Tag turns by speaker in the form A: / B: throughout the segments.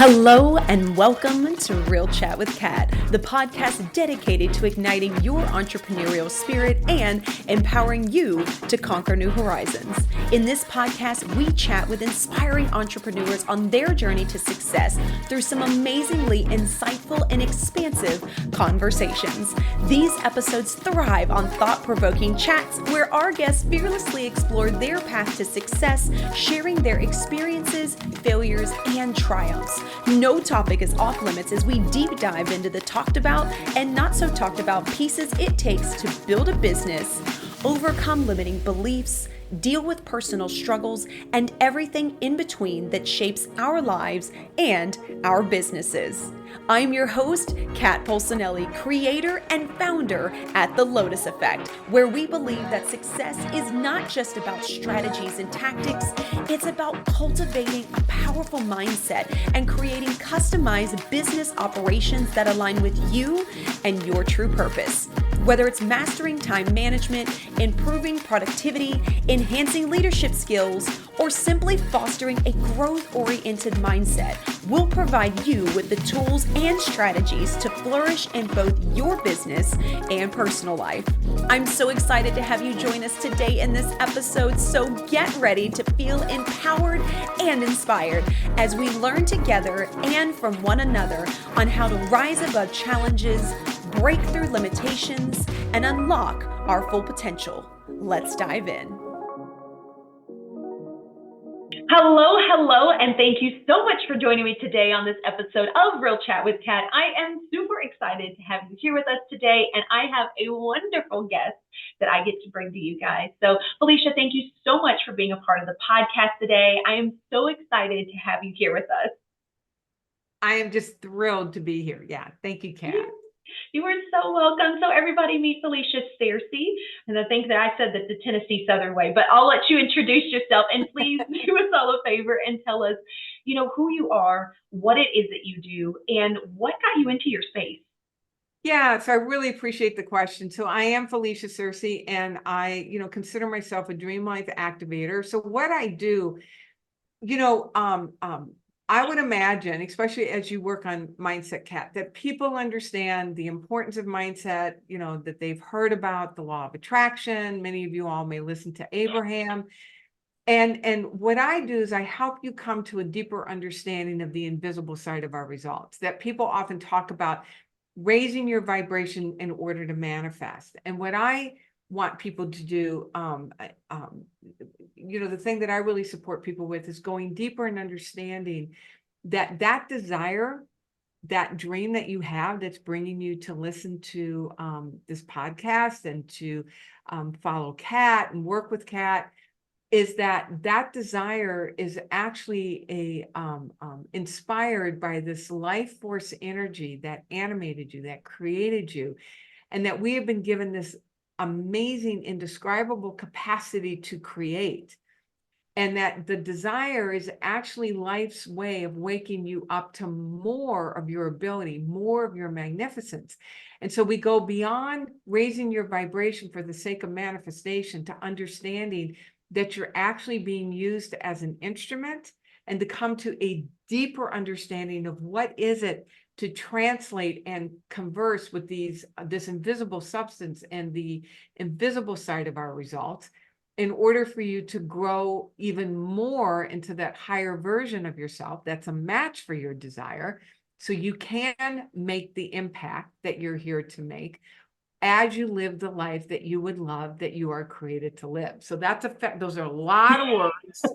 A: Hello and welcome to Real Chat with Kat, the podcast dedicated to igniting your entrepreneurial spirit and empowering you to conquer new horizons. In this podcast, we chat with inspiring entrepreneurs on their journey to success through some amazingly insightful and expansive conversations. These episodes thrive on thought-provoking chats where our guests fearlessly explore their path to success, sharing their experiences, failures, and triumphs. No topic is off limits as we deep dive into the talked about and not so talked about pieces it takes to build a business, overcome limiting beliefs, deal with personal struggles, and everything in between that shapes our lives and our businesses. I'm your host, Kat Polsinelli, creator and founder at The Lotus Effect, where we believe that success is not just about strategies and tactics, it's about cultivating a powerful mindset and creating customized business operations that align with you and your true purpose. Whether it's mastering time management, improving productivity, enhancing leadership skills, or simply fostering a growth-oriented mindset, we'll provide you with the tools and strategies to flourish in both your business and personal life. I'm so excited to have you join us today in this episode, so get ready to feel empowered and inspired as we learn together and from one another on how to rise above challenges, break through limitations, and unlock our full potential. Let's dive in. Hello, and thank you so much for joining me today on this episode of Real Chat with Kat. I am super excited to have you here with us today, and I have a wonderful guest that I get to bring to you guys. So, Felicia, thank you so much for being a part of the podcast today. I am so excited to have you here with us.
B: I am just thrilled to be here. Yeah, thank you, Kat.
A: You are so welcome. So everybody meet Felicia Searcy. And I think that I said that the Tennessee Southern way, but I'll let you introduce yourself and please do us all a favor and tell us, who you are, what it is that you do, and what got you into your space.
B: Yeah, so I really appreciate the question. So I am Felicia Searcy, and I, consider myself a Dream Life Activator. So what I do, I would imagine, especially as you work on mindset, Kat, that people understand the importance of mindset, that they've heard about the law of attraction. Many of you all may listen to Abraham. And what I do is I help you come to a deeper understanding of the invisible side of our results, that people often talk about raising your vibration in order to manifest. And what I want people to do, the thing that I really support people with is going deeper and understanding that desire, that dream that you have that's bringing you to listen to this podcast and to follow Kat and work with Kat, is that desire is actually inspired by this life force energy that animated you, that created you, and that we have been given this amazing, indescribable capacity to create. And that the desire is actually life's way of waking you up to more of your ability, more of your magnificence. And so we go beyond raising your vibration for the sake of manifestation to understanding that you're actually being used as an instrument, and to come to a deeper understanding of what is it to translate and converse with this invisible substance and the invisible side of our results, in order for you to grow even more into that higher version of yourself that's a match for your desire, so you can make the impact that you're here to make as you live the life that you would love, that you are created to live. So those are a lot of words.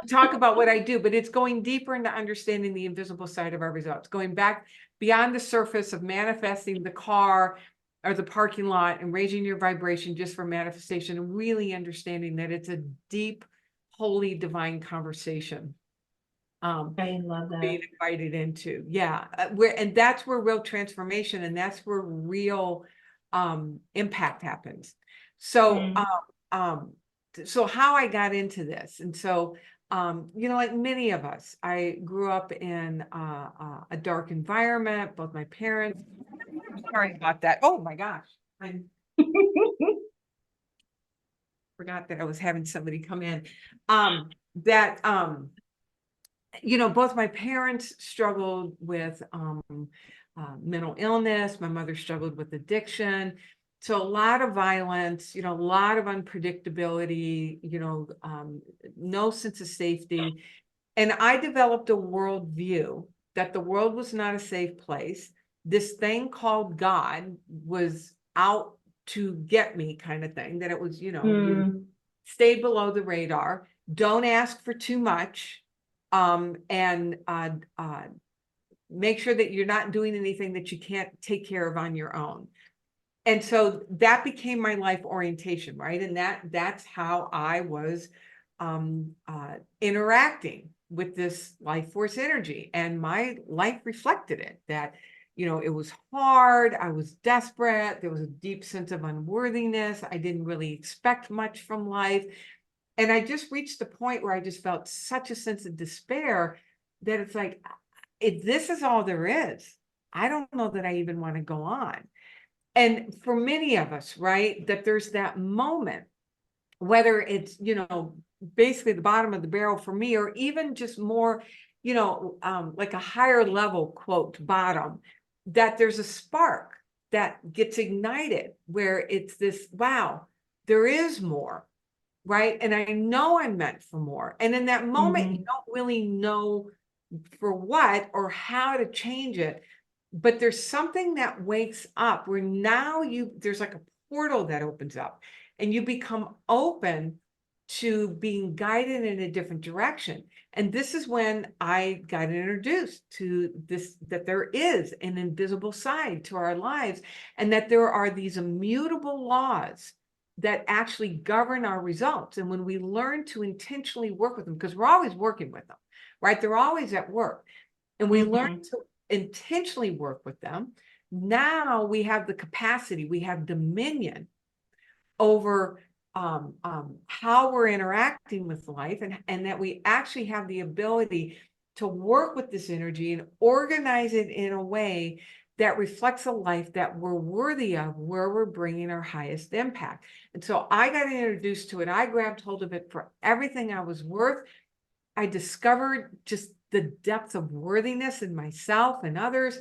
B: Talk about what I do, but it's going deeper into understanding the invisible side of our results, going back beyond the surface of manifesting the car or the parking lot and raising your vibration just for manifestation, and really understanding that it's a deep, holy, divine conversation.
A: I love that.
B: Being invited into. Yeah. And that's where real transformation, and that's where real impact happens. So, so how I got into this. And so, like many of us, I grew up in a dark environment, both my parents. Sorry about that. Oh my gosh. I forgot that I was having somebody come in. both my parents struggled with mental illness. My mother struggled with addiction. So a lot of violence, a lot of unpredictability, no sense of safety. And I developed a worldview that the world was not a safe place. This thing called God was out to get me, kind of thing, that it was, you stayed below the radar, don't ask for too much, and make sure that you're not doing anything that you can't take care of on your own. And so that became my life orientation, right? And that's how I was interacting with this life force energy, and my life reflected it. That it was hard, I was desperate, there was a deep sense of unworthiness, I didn't really expect much from life, and I just reached a point where I just felt such a sense of despair that it's like, if this is all there is, I don't know that I even want to go on. And for many of us, right, that there's that moment, whether it's, basically the bottom of the barrel for me, or even just more, like a higher level, quote, bottom, that there's a spark that gets ignited where it's this, wow, there is more, right? And I know I'm meant for more. And in that moment, you don't really know for what or how to change it. But there's something that wakes up where now there's like a portal that opens up, and you become open to being guided in a different direction. And this is when I got introduced to this, that there is an invisible side to our lives, and that there are these immutable laws that actually govern our results. And when we learn to intentionally work with them, because we're always working with them, right? They're always at work. And we learn to intentionally work with them. Now we have the capacity, we have dominion over how we're interacting with life, and that we actually have the ability to work with this energy and organize it in a way that reflects a life that we're worthy of, where we're bringing our highest impact. And so I got introduced to it. I grabbed hold of it for everything I was worth. I discovered just the depth of worthiness in myself and others.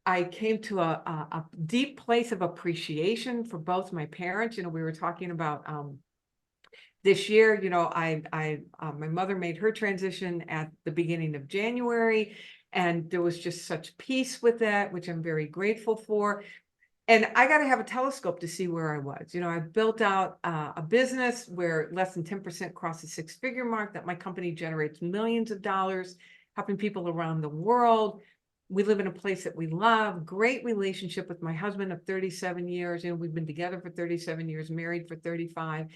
B: I came to a deep place of appreciation for both my parents. We were talking about this year, my mother made her transition at the beginning of January, and there was just such peace with that, which I'm very grateful for. And I got to have a telescope to see where I was. I built out a business where less than 10% cross the six-figure mark, that my company generates millions of dollars, helping people around the world. We live in a place that we love, great relationship with my husband of 37 years. We've been together for 37 years, married for 35.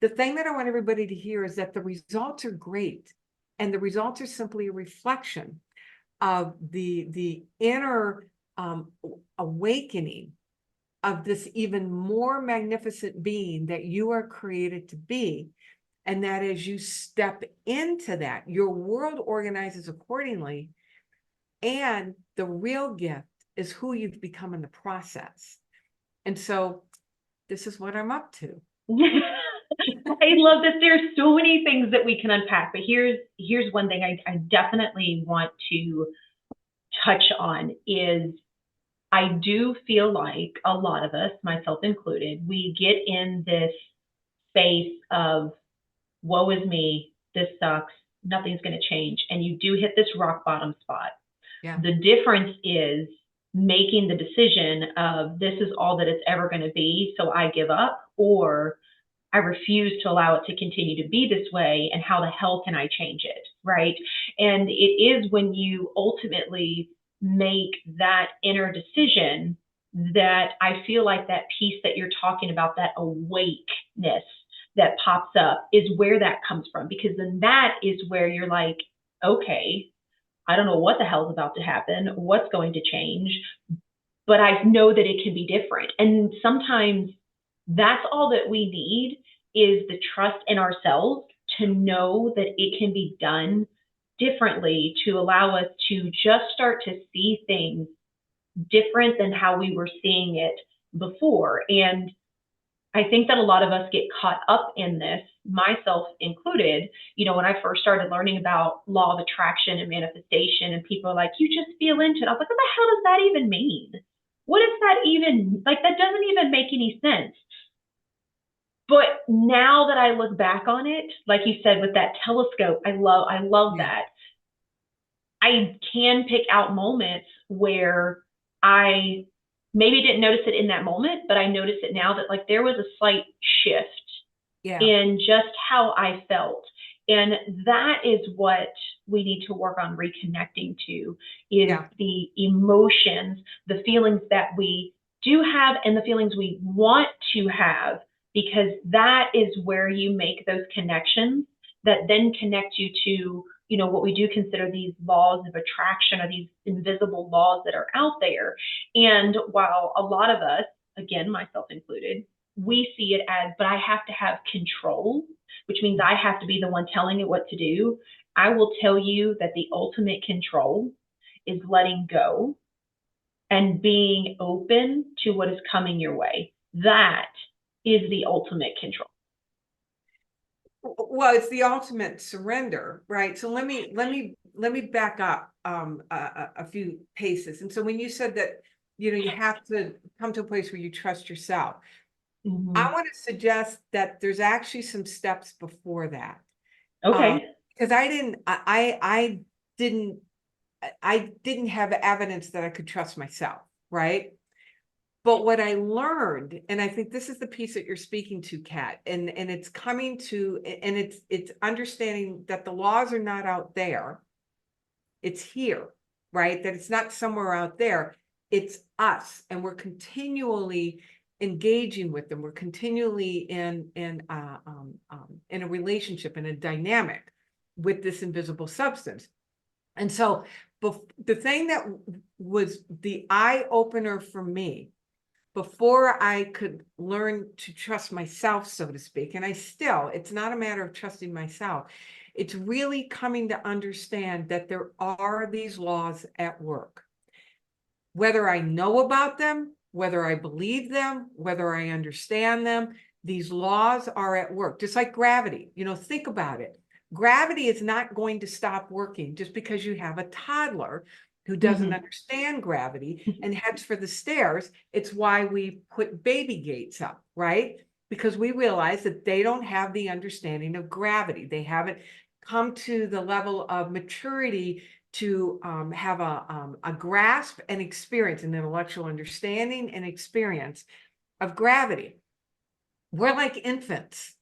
B: The thing that I want everybody to hear is that the results are great. And the results are simply a reflection of the inner awakening of this even more magnificent being that you are created to be. And that as you step into that, your world organizes accordingly. And the real gift is who you've become in the process. And so this is what I'm up to.
C: I love that there's so many things that we can unpack, but here's one thing I definitely want to touch on is I do feel like a lot of us, myself included, we get in this space of woe is me, this sucks, nothing's going to change. And you do hit this rock bottom spot.
B: Yeah.
C: The difference is making the decision of this is all that it's ever going to be, so I give up, or I refuse to allow it to continue to be this way, and how the hell can I change it, right? And it is when you ultimately make that inner decision that I feel like that piece that you're talking about, that awakeness that pops up, is where that comes from. Because then that is where you're like, okay, I don't know what the hell is about to happen, what's going to change, but I know that it can be different. And sometimes that's all that we need, is the trust in ourselves to know that it can be done differently, to allow us to just start to see things different than how we were seeing it before. And I think that a lot of us get caught up in this, myself included. When I first started learning about law of attraction and manifestation, and people are like, you just feel into it. I was like, what the hell does that even mean? What is that even, like, that doesn't even make any sense. But now that I look back on it, like you said, with that telescope, I love that. I can pick out moments where I maybe didn't notice it in that moment, but I notice it now, that like there was a slight shift in just how I felt. And that is what we need to work on reconnecting to, is the emotions, the feelings that we do have and the feelings we want to have, because that is where you make those connections that then connect you to, what we do consider these laws of attraction, or these invisible laws that are out there. And while a lot of us, again, myself included, we see it as, but I have to have control, which means I have to be the one telling it what to do. I will tell you that the ultimate control is letting go and being open to what is coming your way. That is the ultimate control.
B: Well, it's the ultimate surrender, right? So let me back up a few paces. And so when you said that, you have to come to a place where you trust yourself, I want to suggest that there's actually some steps before that.
C: Okay.
B: Because I didn't have evidence that I could trust myself, right? But what I learned, and I think this is the piece that you're speaking to, Kat, and it's coming to, and it's understanding that the laws are not out there. It's here, right? That it's not somewhere out there. It's us, and we're continually engaging with them. We're continually in a relationship, in a dynamic with this invisible substance. And so the thing that was the eye opener for me, before I could learn to trust myself, so to speak, and it's not a matter of trusting myself. It's really coming to understand that there are these laws at work. Whether I know about them, whether I believe them, whether I understand them, these laws are at work, just like gravity. Think about it. Gravity is not going to stop working just because you have a toddler who doesn't understand gravity and heads for the stairs. It's why we put baby gates up, right? Because we realize that they don't have the understanding of gravity. They haven't come to the level of maturity to have a grasp and experience, an intellectual understanding and experience of gravity. We're like infants,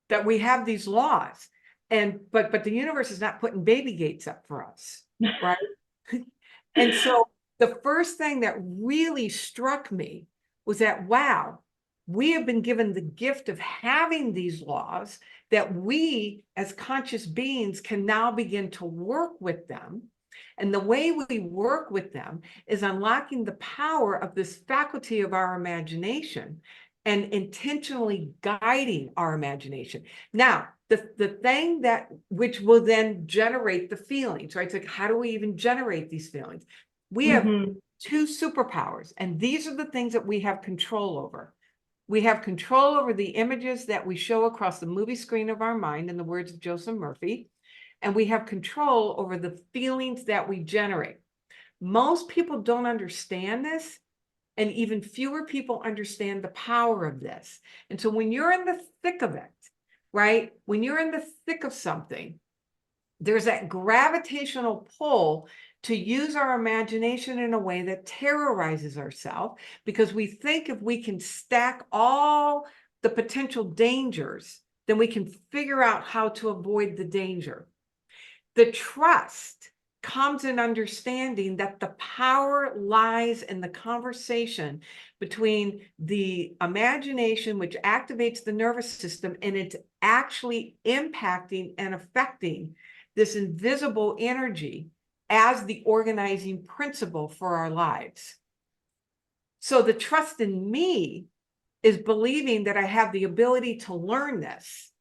B: that we have these laws, but the universe is not putting baby gates up for us, right? And so the first thing that really struck me was that, wow, we have been given the gift of having these laws, that we as conscious beings can now begin to work with them. And the way we work with them is unlocking the power of this faculty of our imagination and intentionally guiding our imagination. Now, the thing which will then generate the feelings, right? It's like, how do we even generate these feelings? We have two superpowers, and these are the things that we have control over. We have control over the images that we show across the movie screen of our mind, in the words of Joseph Murphy, and we have control over the feelings that we generate. Most people don't understand this, and even fewer people understand the power of this. And so when you're in the thick of it, right? When you're in the thick of something, there's that gravitational pull to use our imagination in a way that terrorizes ourselves, because we think if we can stack all the potential dangers, then we can figure out how to avoid the danger. The trust comes in understanding that the power lies in the conversation between the imagination, which activates the nervous system, and it's actually impacting and affecting this invisible energy as the organizing principle for our lives. So the trust in me is believing that I have the ability to learn this.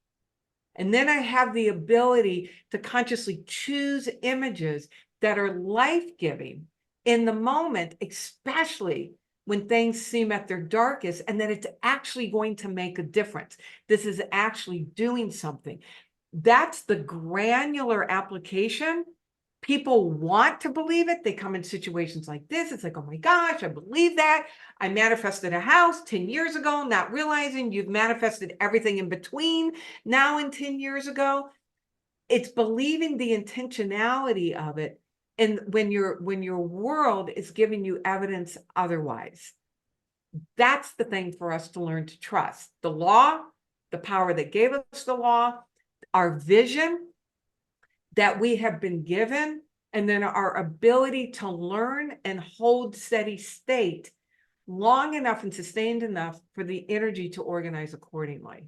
B: And then I have the ability to consciously choose images that are life-giving in the moment, especially when things seem at their darkest, and that it's actually going to make a difference. This is actually doing something. That's the granular application. People want to believe it. They come in situations like this. It's like, oh my gosh, I believe that. I manifested a house 10 years ago, not realizing you've manifested everything in between now and 10 years ago. It's believing the intentionality of it. And when your world is giving you evidence otherwise, that's the thing for us to learn to trust. The law, the power that gave us the law, our vision that we have been given, and then our ability to learn and hold steady state long enough and sustained enough for the energy to organize accordingly.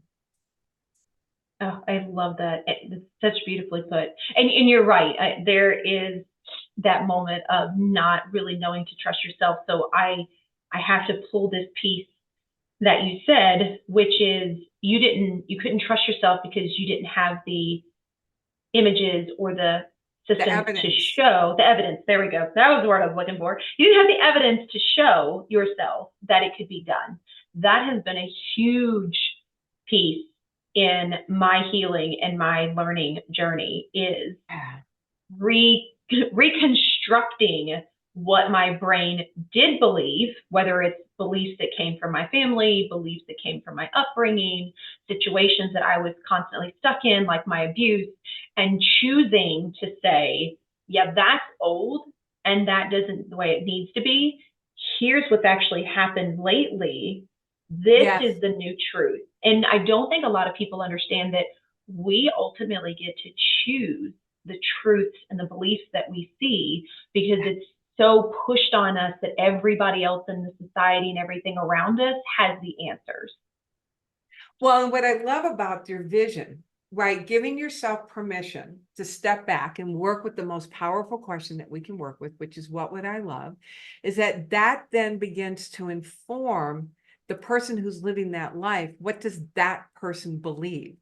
C: Oh, I love that. It's such beautifully put. And you're right. There is that moment of not really knowing to trust yourself. So I have to pull this piece that you said, which is you couldn't trust yourself because you didn't have the images or the systems to show the evidence. There we go. That was the word I was looking for. You didn't have the evidence to show yourself that it could be done. That has been a huge piece in my healing and my learning journey, is reconstructing what my brain did believe, whether it's beliefs that came from my family, beliefs that came from my upbringing, situations that I was constantly stuck in, like my abuse, and choosing to say, yeah, that's old and that isn't the way it needs to be. Here's what's actually happened lately. This is the new truth. And I don't think a lot of people understand that we ultimately get to choose the truths and the beliefs that we see, because it's so pushed on us that everybody else in the society and everything around us has the answers.
B: Well, and what I love about your vision, right, giving yourself permission to step back and work with the most powerful question that we can work with, which is, what would I love, is that then begins to inform the person who's living that life. What does that person believe?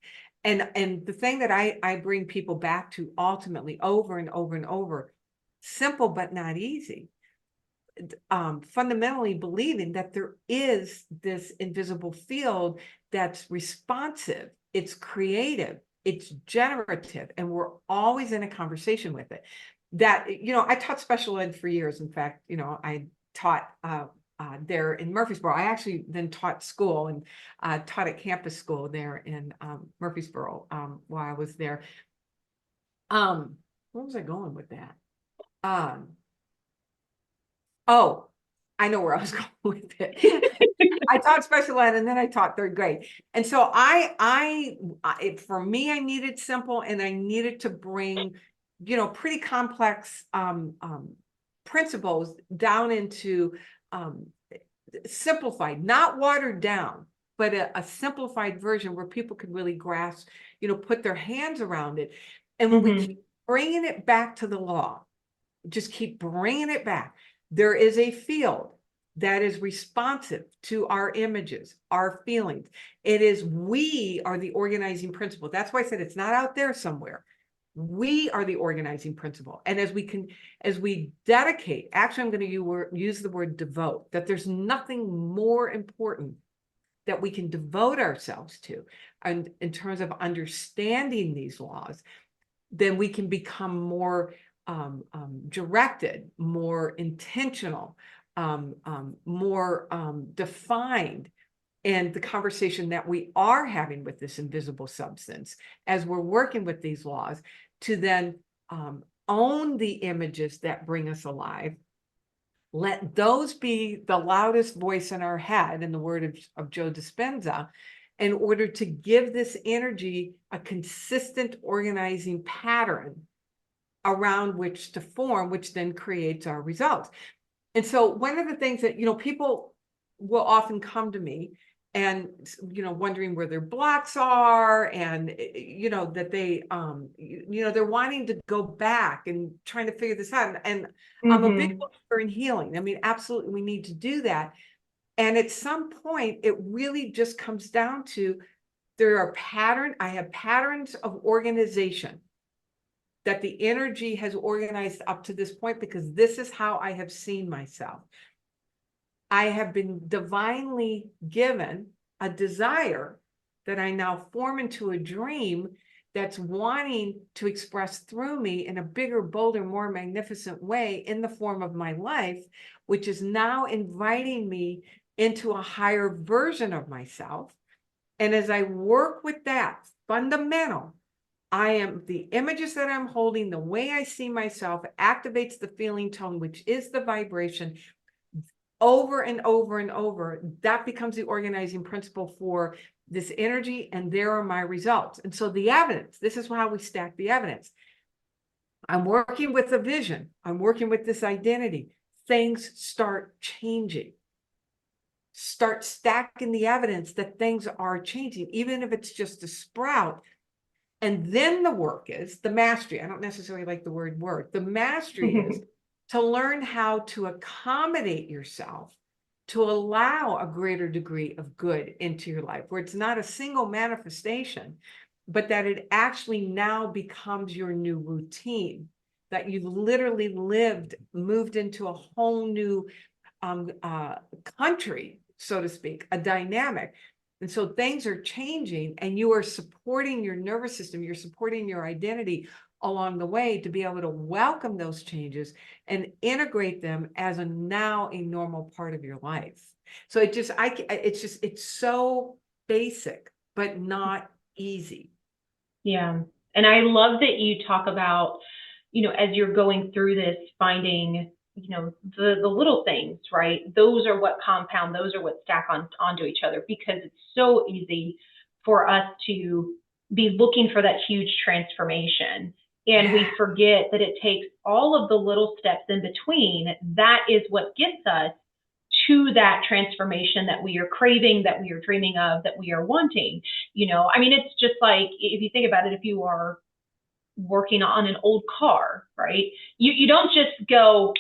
B: And the thing that I bring people back to ultimately over and over and over, simple but not easy, fundamentally believing that there is this invisible field that's responsive, it's creative, it's generative, and we're always in a conversation with it. That, I taught special ed for years. In fact, I taught there in Murfreesboro. I actually then taught school and taught at campus school there in Murfreesboro while I was there. Where was I going with that? Oh, I know where I was going with it. I taught special ed and then I taught third grade. And so for me, I needed simple, and I needed to bring, pretty complex principles down into simplified, not watered down, but a simplified version where people could really grasp, put their hands around it. And when we keep bringing it back to the law, just keep bringing it back, there is a field that is responsive to our images, our feelings. We are the organizing principle. That's why I said it's not out there somewhere. We are the organizing principle. And as we dedicate, actually, I'm going to use the word devote, that there's nothing more important that we can devote ourselves to, and in terms of understanding these laws, then we can become more directed, more intentional, more defined in the conversation that we are having with this invisible substance as we're working with these laws, to then own the images that bring us alive. Let those be the loudest voice in our head, in the word of Joe Dispenza, in order to give this energy a consistent organizing pattern around which to form, which then creates our results. And so one of the things that, people will often come to me and, wondering where their blocks are, and, that they, they're wanting to go back and trying to figure this out. And I'm a big believer in healing. I mean, absolutely, we need to do that. And at some point, it really just comes down to, I have patterns of organization that the energy has organized up to this point, because this is how I have seen myself. I have been divinely given a desire that I now form into a dream that's wanting to express through me in a bigger, bolder, more magnificent way in the form of my life, which is now inviting me into a higher version of myself. And as I work with that fundamental, the images that I'm holding, the way I see myself activates the feeling tone, which is the vibration, over and over and over. That becomes the organizing principle for this energy, and there are my results. And so the evidence, this is how we stack the evidence. I'm working with a vision. I'm working with this identity. Things start changing. Start stacking the evidence that things are changing, even if it's just a sprout. And then the work is the mastery. I don't necessarily like the word work. The mastery is to learn how to accommodate yourself to allow a greater degree of good into your life, where it's not a single manifestation, but that it actually now becomes your new routine, that you've literally moved into a whole new country, so to speak, a dynamic. And so things are changing, and you are supporting your nervous system, you're supporting your identity along the way to be able to welcome those changes and integrate them as now a normal part of your life. So it's so basic, but not easy.
C: Yeah. And I love that you talk about, as you're going through this, finding, the little things, right? Those are what compound, those are what stack onto each other, because it's so easy for us to be looking for that huge transformation. And we forget that it takes all of the little steps in between. That is what gets us to that transformation that we are craving, that we are dreaming of, that we are wanting. It's just like, if you think about it, if you are working on an old car, right? You don't just go,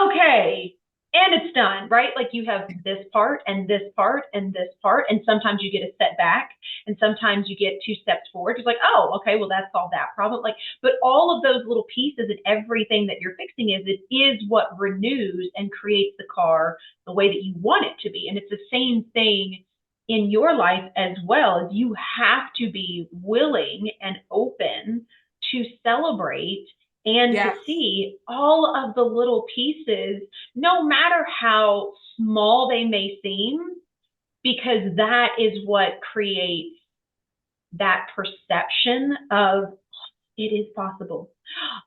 C: okay, and it's done, right? Like, you have this part and this part and this part, and sometimes you get a step back, and sometimes you get 2 steps forward. It's like, oh, okay, well, that solved that problem. But all of those little pieces and everything that you're fixing is what renews and creates the car the way that you want it to be. And it's the same thing in your life as well. As you have to be willing and open to celebrate and to see all of the little pieces, no matter how small they may seem, because that is what creates that perception of, it is possible.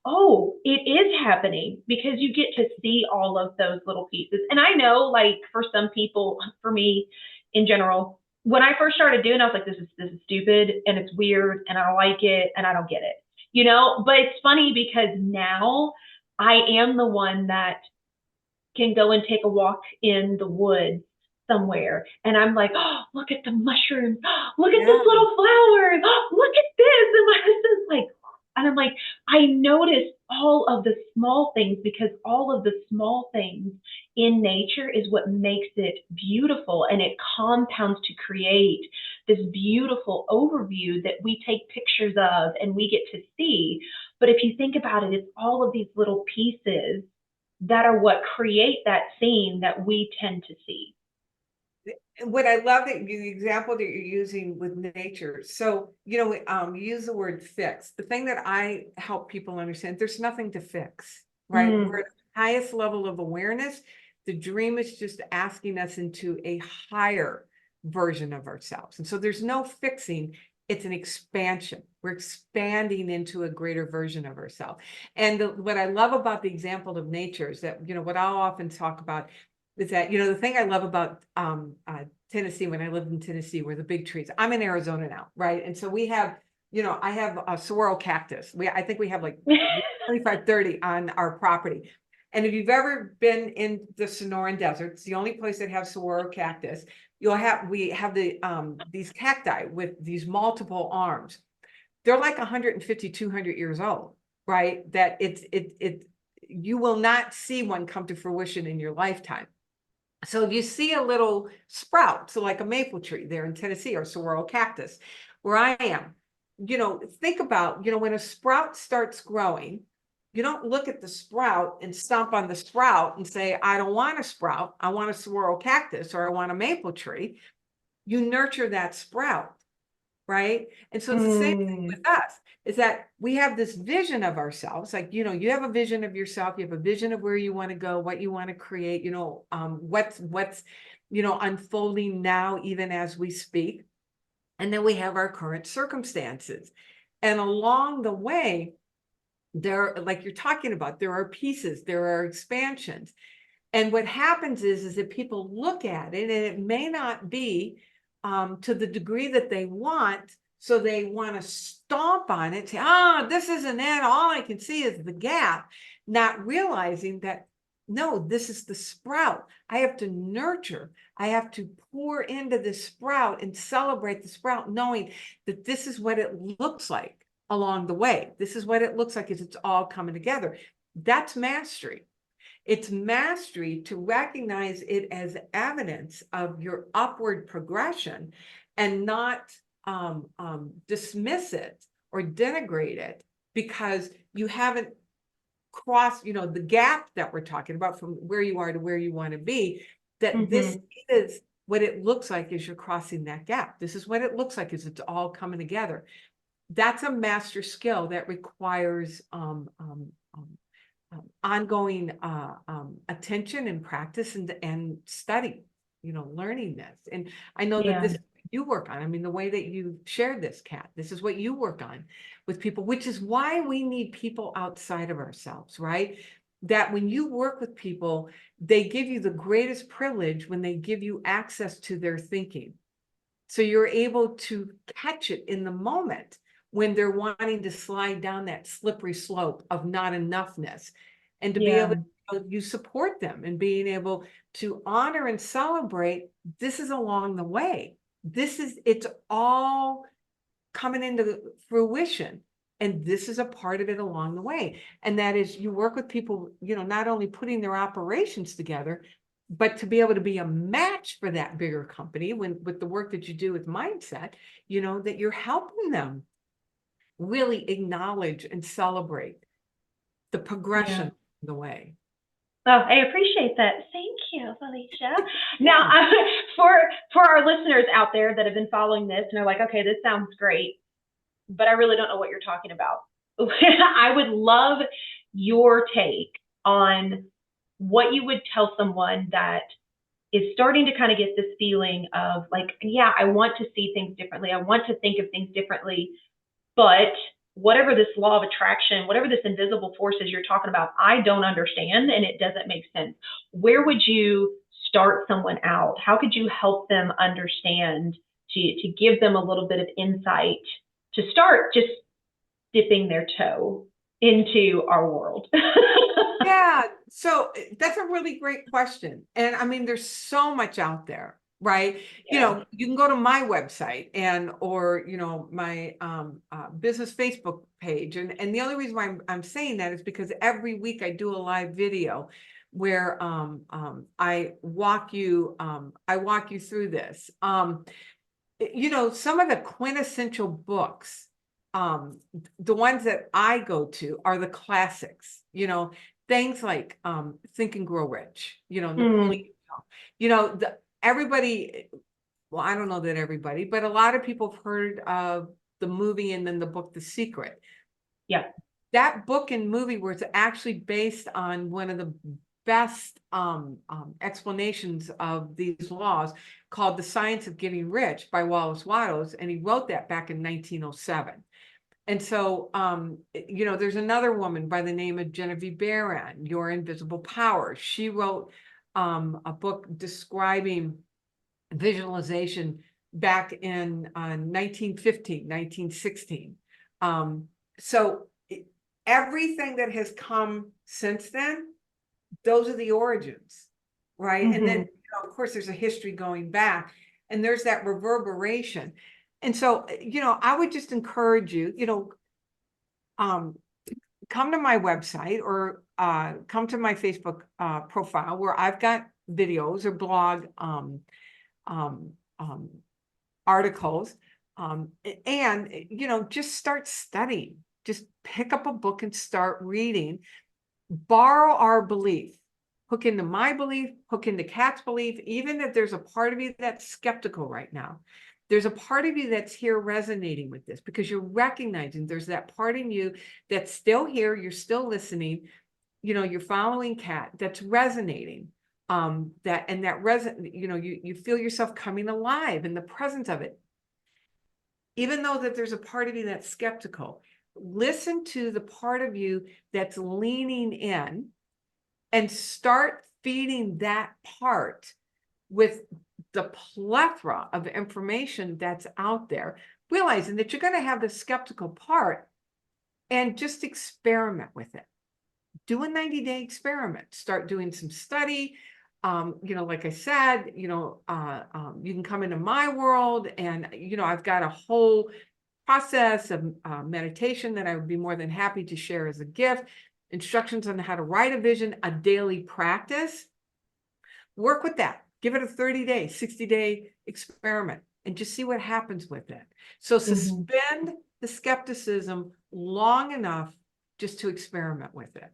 C: Oh, it is happening, because you get to see all of those little pieces. And I know, for some people, for me in general, when I first started doing it, I was like, this is stupid, and it's weird, and I don't like it, and I don't get it. But it's funny, because now I am the one that can go and take a walk in the woods somewhere, and I'm like, oh, look at the mushrooms, look at this little flower, look at this. And my husband's like, and I'm like, I notice all of the small things, because all of the small things in nature is what makes it beautiful, and it compounds to create this beautiful overview that we take pictures of and we get to see. But if you think about it, it's all of these little pieces that are what create that scene that we tend to see.
B: What I love that the example that you're using with nature. So, you use the word fix. The thing that I help people understand, there's nothing to fix, right? We're at the highest level of awareness. The dream is just asking us into a higher version of ourselves. And so there's no fixing. It's an expansion. We're expanding into a greater version of ourselves. And what I love about the example of nature is that, what I'll often talk about is that, the thing I love about Tennessee, when I lived in Tennessee, were the big trees. I'm in Arizona now, right? And so we have, I have a saguaro cactus. I think we have like 25, 30 on our property. And if you've ever been in the Sonoran Desert, it's the only place that has saguaro cactus. We have these cacti with these multiple arms. They're like 150, 200 years old, right? That you will not see one come to fruition in your lifetime. So if you see a little sprout, so like a maple tree there in Tennessee, or saguaro cactus, where I am, think about, when a sprout starts growing, You don't look at the sprout and stomp on the sprout and say, I don't want a sprout. I want a saguaro cactus, or I want a maple tree. You nurture that sprout, right? And so it's the same thing with us, is that we have this vision of ourselves. Like, you have a vision of yourself, you have a vision of where you want to go, what you want to create, what's unfolding now, even as we speak. And then we have our current circumstances. And along the way, like you're talking about, there are pieces, there are expansions. And what happens is that people look at it, and it may not be to the degree that they want. So they want to stomp on it, say, oh, this isn't it. All I can see is the gap, not realizing that, no, this is the sprout. I have to nurture. I have to pour into the sprout and celebrate the sprout, knowing that this is what it looks like along the way. This is what it looks like as it's all coming together. That's mastery. It's mastery to recognize it as evidence of your upward progression and not dismiss it or denigrate it because you haven't crossed, the gap that we're talking about from where you are to where you want to be, that this is what it looks like as you're crossing that gap. This is what it looks like as it's all coming together. That's a master skill that requires ongoing attention and practice and study, learning this. And I know that this you work on. I mean, the way that you shared this, Kat, this is what you work on with people, which is why we need people outside of ourselves, right? That when you work with people, they give you the greatest privilege when they give you access to their thinking. So you're able to catch it in the moment when they're wanting to slide down that slippery slope of not enoughness, and to be able to, you support them and being able to honor and celebrate. This is along the way. It's all coming into fruition. And this is a part of it along the way. And that is, you work with people, not only putting their operations together, but to be able to be a match for that bigger company with the work that you do with mindset, that you're helping them really acknowledge and celebrate the progression of the way.
C: Oh, I appreciate that. Thank you, Felicia. Now, for our listeners out there that have been following this and are like, okay, this sounds great, but I really don't know what you're talking about. I would love your take on what you would tell someone that is starting to kind of get this feeling of like, yeah, I want to see things differently. I want to think of things differently, but whatever this law of attraction, whatever this invisible force is you're talking about, I don't understand and it doesn't make sense. Where would you start someone out? How could you help them understand, to give them a little bit of insight to start just dipping their toe into our world?
B: Yeah, so that's a really great question. And I mean, there's so much out there, right? You can go to my website or my business Facebook page. And the only reason why I'm saying that is because every week I do a live video where I walk you through this. Some of the quintessential books, the ones that I go to are the classics, things like Think and Grow Rich, Napoleon Hill. Everybody, well, I don't know that everybody, but a lot of people have heard of the movie and then the book, The Secret.
C: Yeah.
B: That book and movie was actually based on one of the best explanations of these laws, called The Science of Getting Rich by Wallace Wattles. And he wrote that back in 1907. And so, there's another woman by the name of Genevieve Barron, Your Invisible Power. She wrote a book describing visualization back in 1915, 1916. So everything that has come since then, those are the origins, right? And then, of course, there's a history going back, and there's that reverberation. And so, I would just encourage you, come to my website or come to my Facebook profile, where I've got videos or blog articles, and just start studying. just pick up a book and start reading. Borrow our belief. Hook into my belief, hook into Kat's belief, even if there's a part of you that's skeptical right now. There's a part of you that's here resonating with this because you're recognizing there's that part in you that's still here, you're still listening, you're following Kat, that's resonating. You feel yourself coming alive in the presence of it. Even though that there's a part of you that's skeptical, listen to the part of you that's leaning in and start feeding that part with the plethora of information that's out there, realizing that you're going to have the skeptical part, and just experiment with it. Do a 90-day experiment. Start doing some study. Like I said, you can come into my world, and, I've got a whole process of meditation that I would be more than happy to share as a gift. Instructions on how to write a vision, a daily practice. Work with that. Give it a 30-day, 60-day experiment and just see what happens with it. So suspend the skepticism long enough just to experiment with it.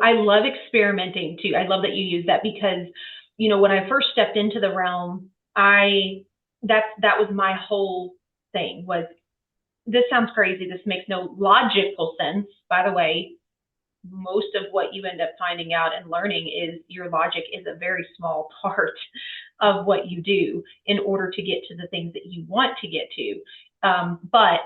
C: I love experimenting too. I love that you use that because, when I first stepped into the realm, that was my whole thing was, this sounds crazy. This makes no logical sense. By the way, most of what you end up finding out and learning is your logic is a very small part of what you do in order to get to the things that you want to get to. But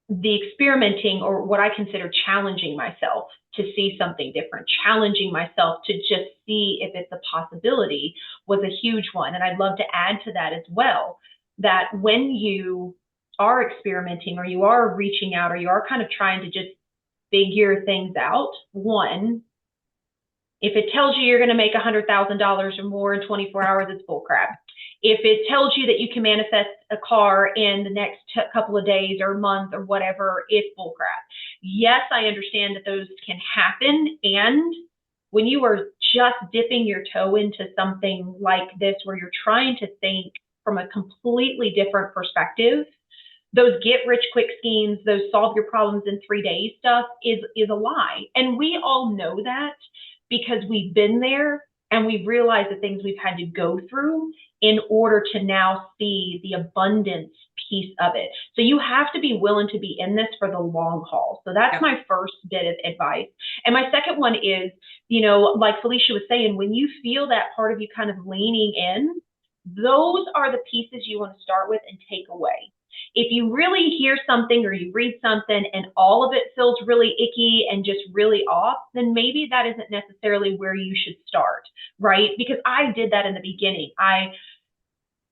C: the experimenting, or what I consider challenging myself to see something different, challenging myself to just see if it's a possibility, was a huge one. And I'd love to add to that as well, that when you are experimenting, or you are reaching out, or you are kind of trying to just figure things out, one, if it tells you you're going to make $100,000 or more in 24 hours, it's bullcrap. If it tells you that you can manifest a car in the next couple of days or month or whatever, it's bullcrap. Yes, I understand that those can happen. And when you are just dipping your toe into something like this, where you're trying to think from a completely different perspective, those get rich quick schemes, those solve your problems in 3 days stuff is a lie. And we all know that because we've been there and we've realized the things we've had to go through in order to now see the abundance piece of it. So you have to be willing to be in this for the long haul. So that's my first bit of advice. And my second one is, like Felicia was saying, when you feel that part of you kind of leaning in, those are the pieces you want to start with and take away. If you really hear something or you read something and all of it feels really icky and just really off, then maybe that isn't necessarily where you should start, right? Because I did that in the beginning. I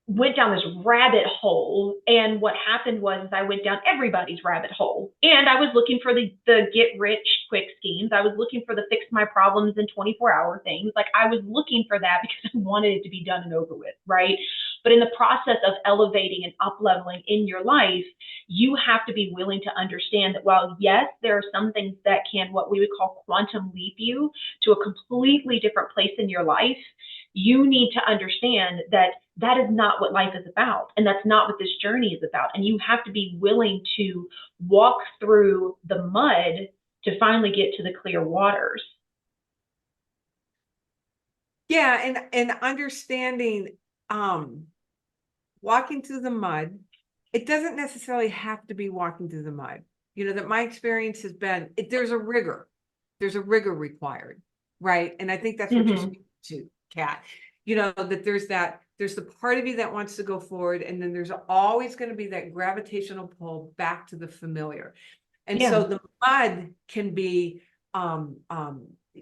C: went down this rabbit hole, and what happened was I went down everybody's rabbit hole, and I was looking for the get rich quick schemes. I was looking for the fix my problems in 24-hour things. Like, I was looking for that because I wanted it to be done and over with, right? But in the process of elevating and up leveling in your life, you have to be willing to understand that while, yes, there are some things that can, what we would call, quantum leap you to a completely different place in your life, you need to understand that that is not what life is about. And that's not what this journey is about. And you have to be willing to walk through the mud to finally get to the clear waters.
B: Yeah. And understanding, walking through the mud, it doesn't necessarily have to be walking through the mud. That my experience has been, there's a rigor required, right? And I think that's what you're speaking to, Kat. That there's the part of you that wants to go forward, and then there's always going to be that gravitational pull back to the familiar. And so the mud can be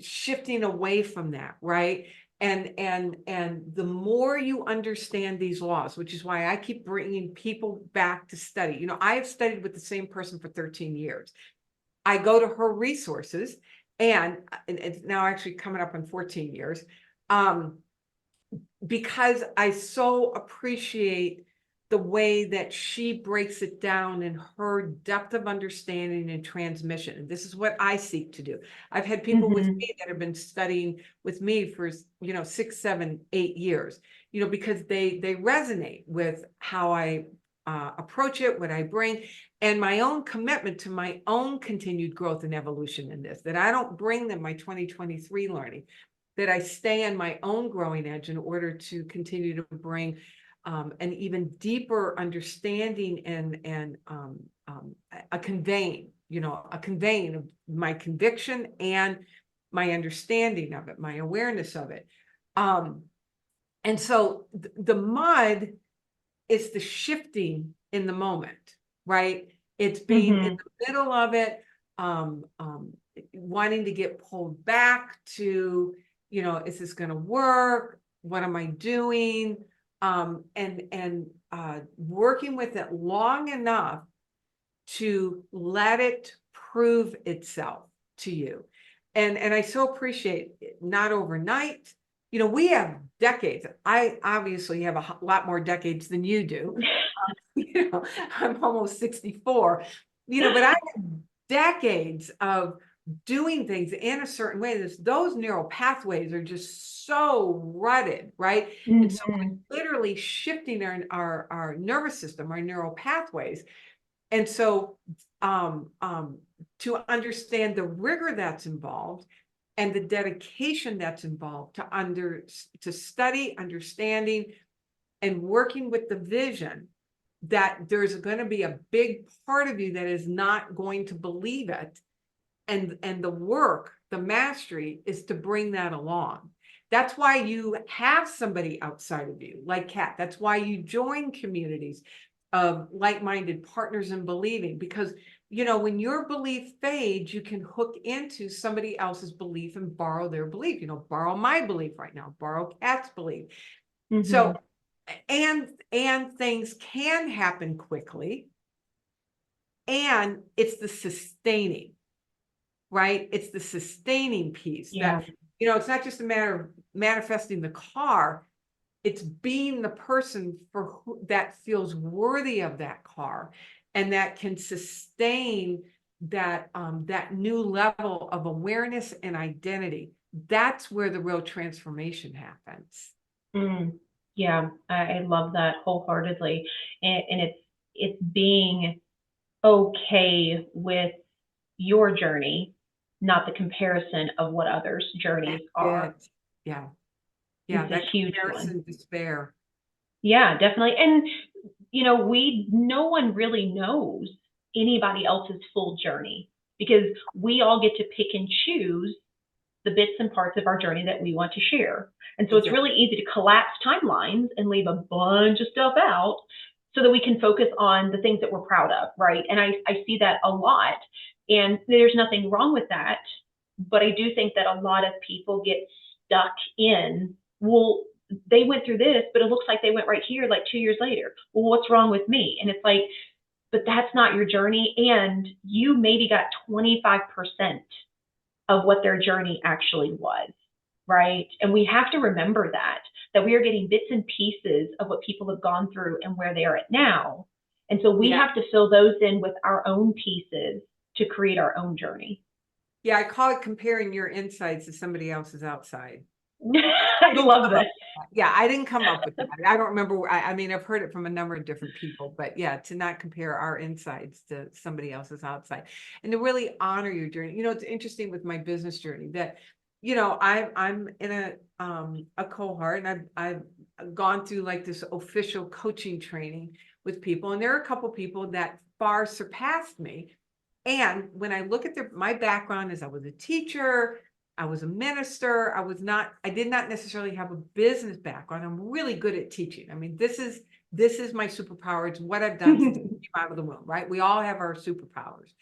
B: shifting away from that, right? And the more you understand these laws, which is why I keep bringing people back to study. I have studied with the same person for 13 years. I go to her resources, and it's now actually coming up on 14 years, because I so appreciate the way that she breaks it down in her depth of understanding and transmission. And this is what I seek to do. I've had people with me that have been studying with me for, 6, 7, 8 years, because they resonate with how I approach it, what I bring. and my own commitment to my own continued growth and evolution in this, that I don't bring them my 2023 learning, that I stay on my own growing edge in order to continue to bring an even deeper understanding and a conveying of my conviction and my understanding of it, my awareness of it. And so the mud is the shifting in the moment, right? It's being in the middle of it, wanting to get pulled back to, is this going to work? What am I doing? And working with it long enough to let it prove itself to you. And I so appreciate it, not overnight. We have decades. I obviously have a lot more decades than you do. I'm almost 64, but I have decades of doing things in a certain way. Those neural pathways are just so rutted, right? And so we're literally shifting our nervous system, our neural pathways. And so to understand the rigor that's involved and the dedication that's involved to study, understanding, and working with the vision that there's going to be a big part of you that is not going to believe it. And the work, the mastery is to bring that along. That's why you have somebody outside of you, like Kat. That's why you join communities of like-minded partners in believing, because when your belief fades, you can hook into somebody else's belief and borrow their belief. Borrow my belief right now, borrow Kat's belief. So and things can happen quickly, and it's the sustaining, right? It's the sustaining piece that it's not just a matter of manifesting the car. It's being the person that feels worthy of that car, and that can sustain that new level of awareness and identity. That's where the real transformation happens.
C: Yeah, I love that wholeheartedly, and it's being okay with your journey, not the comparison of what others' journeys are.
B: Yeah.
C: It's a
B: That
C: huge
B: comparison
C: one.
B: despair.
C: Yeah, definitely. And no one really knows anybody else's full journey, because we all get to pick and choose the bits and parts of our journey that we want to share. And so it's really easy to collapse timelines and leave a bunch of stuff out so that we can focus on the things that we're proud of, right? And I see that a lot, and there's nothing wrong with that. But I do think that a lot of people get stuck in, well, they went through this, but it looks like they went right here like 2 years later. Well, what's wrong with me? And it's like, but that's not your journey. And you maybe got 25% of what their journey actually was, right? And we have to remember that we are getting bits and pieces of what people have gone through and where they are at now. And so we have to fill those in with our own pieces to create our own journey.
B: Yeah, I call it comparing your insides to somebody else's outside.
C: I love that.
B: Yeah, I didn't come up with that. I don't remember. I mean, I've heard it from a number of different people, but yeah, to not compare our insides to somebody else's outside, and to really honor your journey. It's interesting with my business journey that, I'm in a cohort, and I've gone through like this official coaching training with people, and there are a couple people that far surpassed me. And when I look at my background is I was a teacher, I was a minister, I did not necessarily have a business background. I'm really good at teaching. I mean, this is my superpower. It's what I've done since I came out of the womb, right? We all have our superpowers.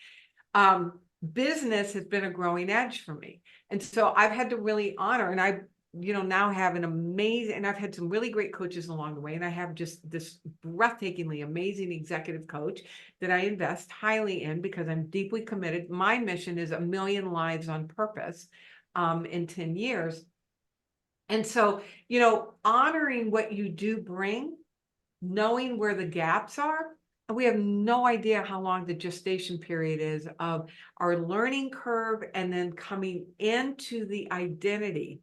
B: Business has been a growing edge for me. And so I've had to really honor, and I now have an amazing, and I've had some really great coaches along the way. And I have just this breathtakingly amazing executive coach that I invest highly in because I'm deeply committed. My mission is 1 million lives on purpose in 10 years. And so, honoring what you do bring, knowing where the gaps are. We have no idea how long the gestation period is of our learning curve, and then coming into the identity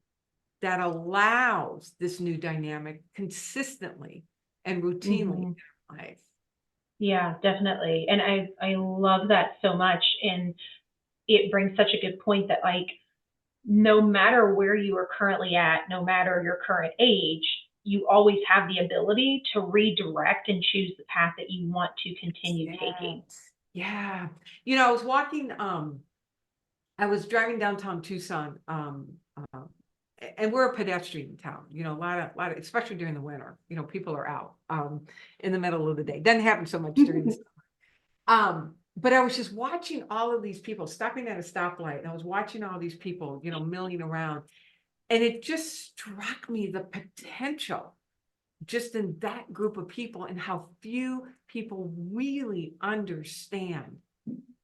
B: that allows this new dynamic consistently and routinely in life.
C: Yeah, definitely. And I love that so much. And it brings such a good point that like no matter where you are currently at, no matter your current age, you always have the ability to redirect and choose the path that you want to continue taking.
B: Yeah. I was walking, I was driving downtown Tucson, and we're a pedestrian town, a lot of, especially during the winter, people are out, in the middle of the day. Doesn't happen so much during the but I was just watching all of these people stopping at a stoplight, and I was watching all these people, milling around, and it just struck me the potential just in that group of people and how few people really understand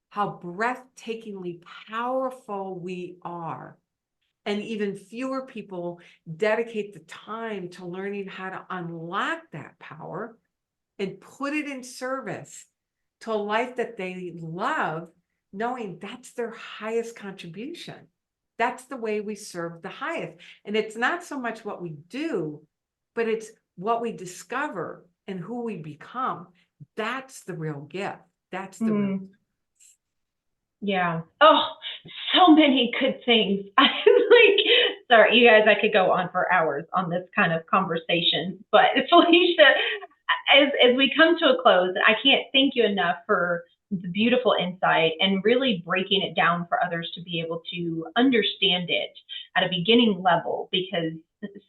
B: how breathtakingly powerful we are. And even fewer people dedicate the time to learning how to unlock that power and put it in service to a life that they love, knowing that's their highest contribution. That's the way we serve the highest. And it's not so much what we do, but it's what we discover and who we become. That's the real gift. That's the real.
C: Yeah. Oh, so many good things. I like, sorry, you guys, I could go on for hours on this kind of conversation, but Felicia, as we come to a close, I can't thank you enough for the beautiful insight and really breaking it down for others to be able to understand it at a beginning level, because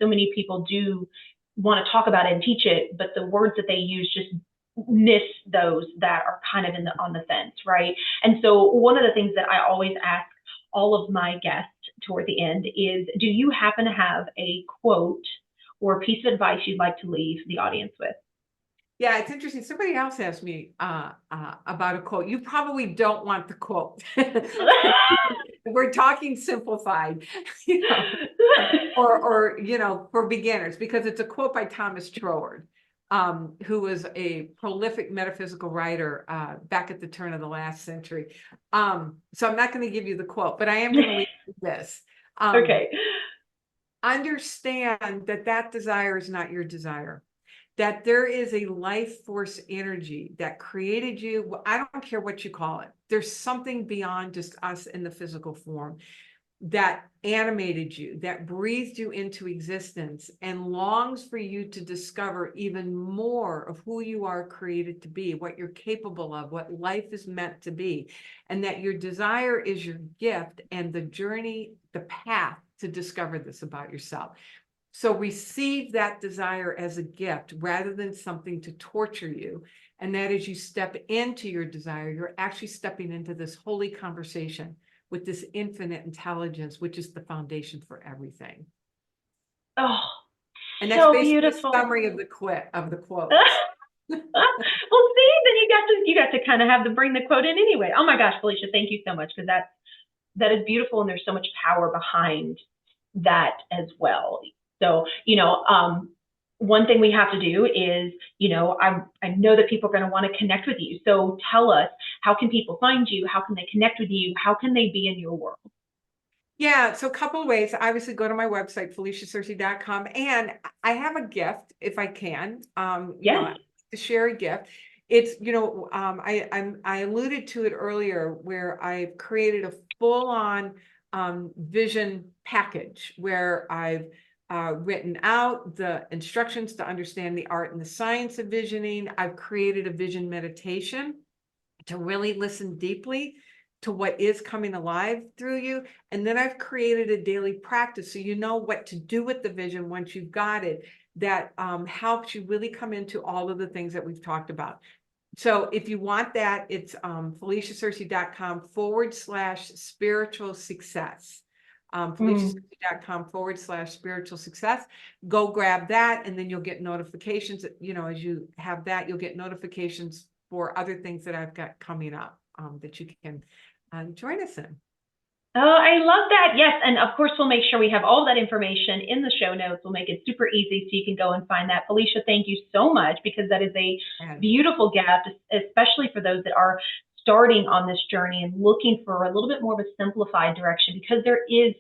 C: so many people do want to talk about it and teach it, but the words that they use just miss those that are kind of on the fence, right? And so one of the things that I always ask all of my guests toward the end is, do you happen to have a quote or a piece of advice you'd like to leave the audience with?
B: Yeah, it's interesting. Somebody else asked me about a quote. You probably don't want the quote. We're talking simplified, or for beginners, because it's a quote by Thomas Troward, who was a prolific metaphysical writer back at the turn of the last century. So I'm not going to give you the quote, but I am going to leave you with this.
C: Okay.
B: Understand that desire is not your desire. That there is a life force energy that created you. I don't care what you call it. There's something beyond just us in the physical form that animated you, that breathed you into existence and longs for you to discover even more of who you are created to be, what you're capable of, what life is meant to be, and that your desire is your gift and the journey, the path to discover this about yourself. So receive that desire as a gift rather than something to torture you. And that as you step into your desire, you're actually stepping into this holy conversation with this infinite intelligence, which is the foundation for everything.
C: Oh,
B: and that's
C: so
B: basically
C: beautiful.
B: a summary of the quote.
C: Well, see, then you got to kind of have to bring the quote in anyway. Oh my gosh, Felicia, thank you so much, because that is beautiful, and there's so much power behind that as well. So, one thing we have to do is, I know that people are going to want to connect with you. So tell us, how can people find you? How can they connect with you? How can they be in your world?
B: Yeah, so a couple of ways. Obviously, go to my website, FeliciaSearcy.com, and I have a gift if I can. To share a gift. It's I alluded to it earlier, where I've created a full-on vision package where I've written out the instructions to understand the art and the science of visioning. I've created a vision meditation to really listen deeply to what is coming alive through you. And then I've created a daily practice so you know what to do with the vision once you've got it, that helps you really come into all of the things that we've talked about. So if you want that, it's FeliciaSearcy.com/spiritual success. FeliciaSearcy.com/spiritual success. Go grab that, and then you'll get notifications. As you have that, you'll get notifications for other things that I've got coming up that you can join us in.
C: Oh, I love that. Yes. And of course, we'll make sure we have all that information in the show notes. We'll make it super easy so you can go and find that. Felicia, thank you so much, because that is a beautiful gift, especially for those that are starting on this journey and looking for a little bit more of a simplified direction, because there is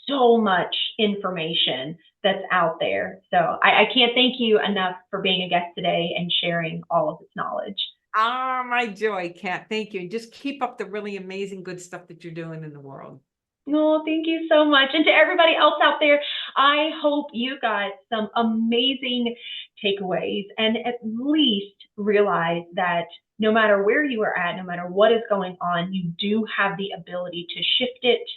C: so much information that's out there. So I can't thank you enough for being a guest today and sharing all of this knowledge.
B: Ah, my joy, Kat. Thank you. And just keep up the really amazing good stuff that you're doing in the world.
C: No, thank you so much. And to everybody else out there, I hope you got some amazing takeaways and at least realize that no matter where you are at, no matter what is going on, you do have the ability to shift it.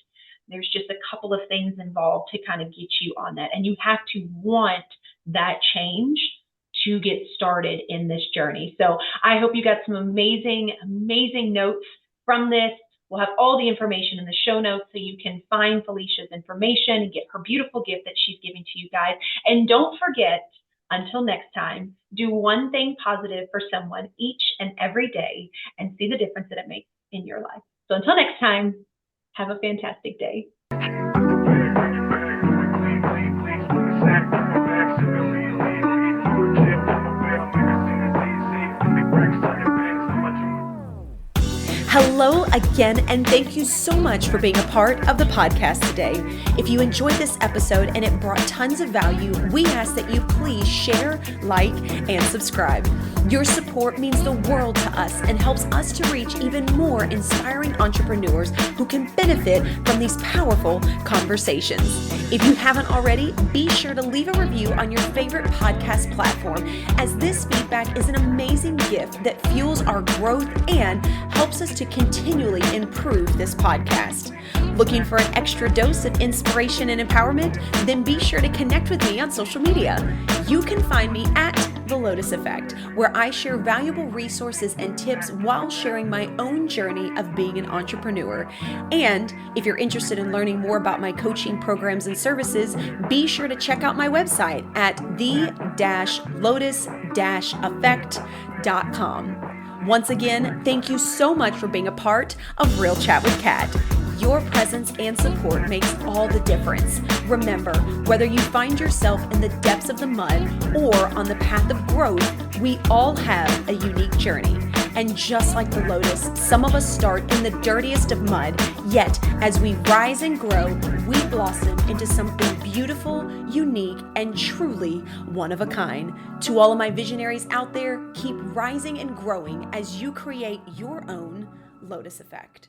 C: There's just a couple of things involved to kind of get you on that. And you have to want that change to get started in this journey. So I hope you got some amazing, amazing notes from this. We'll have all the information in the show notes so you can find Felicia's information and get her beautiful gift that she's giving to you guys. And don't forget, until next time, do one thing positive for someone each and every day and see the difference that it makes in your life. So until next time, have a fantastic day.
A: Hello again, and thank you so much for being a part of the podcast today. If you enjoyed this episode and it brought tons of value, we ask that you please share, like, and subscribe. Your support means the world to us and helps us to reach even more inspiring entrepreneurs who can benefit from these powerful conversations. If you haven't already, be sure to leave a review on your favorite podcast platform, as this feedback is an amazing gift that fuels our growth and helps us to continually improve this podcast. Looking for an extra dose of inspiration and empowerment? Then be sure to connect with me on social media. You can find me at The Lotus Effect, where I share valuable resources and tips while sharing my own journey of being an entrepreneur. And if you're interested in learning more about my coaching programs and services, be sure to check out my website at the-lotus-effect.com. Once again, thank you so much for being a part of Real Chat with Kat. Your presence and support makes all the difference. Remember, whether you find yourself in the depths of the mud or on the path of growth, we all have a unique journey. And just like the lotus, some of us start in the dirtiest of mud, yet as we rise and grow, we blossom into something beautiful, unique, and truly one of a kind. To all of my visionaries out there, keep rising and growing as you create your own Lotus Effect.